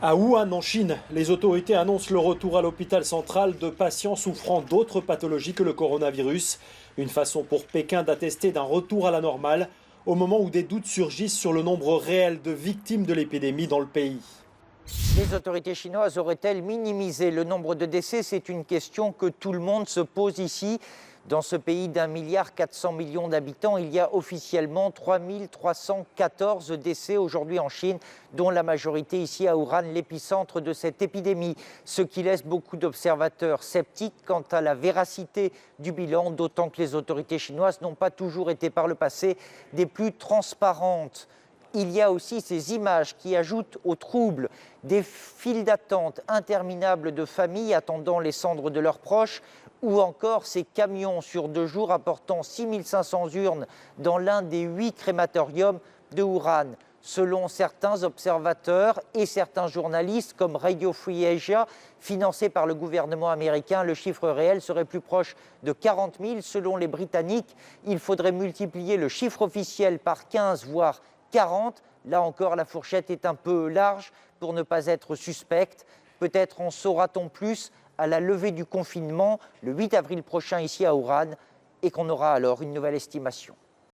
À Wuhan, en Chine, les autorités annoncent le retour à l'hôpital central de patients souffrant d'autres pathologies que le coronavirus. Une façon pour Pékin d'attester d'un retour à la normale au moment où des doutes surgissent sur le nombre réel de victimes de l'épidémie dans le pays. Les autorités chinoises auraient-elles minimisé le nombre de décès? C'est une question que tout le monde se pose ici. Dans ce pays d'1,4 milliard d'habitants, il y a officiellement 3314 décès aujourd'hui en Chine, dont la majorité ici à Wuhan, l'épicentre de cette épidémie. Ce qui laisse beaucoup d'observateurs sceptiques quant à la véracité du bilan, d'autant que les autorités chinoises n'ont pas toujours été par le passé des plus transparentes. Il y a aussi ces images qui ajoutent au trouble, des files d'attente interminables de familles attendant les cendres de leurs proches, ou encore ces camions sur 2 jours apportant 6500 urnes dans l'un des 8 crématoriums de Wuhan. Selon certains observateurs et certains journalistes comme Radio Free Asia, financés par le gouvernement américain, le chiffre réel serait plus proche de 40 000. Selon les Britanniques, il faudrait multiplier le chiffre officiel par 15, voire 40. Là encore, la fourchette est un peu large pour ne pas être suspecte. Peut-être en saura-t-on plus à la levée du confinement le 8 avril prochain ici à Wuhan et qu'on aura alors une nouvelle estimation.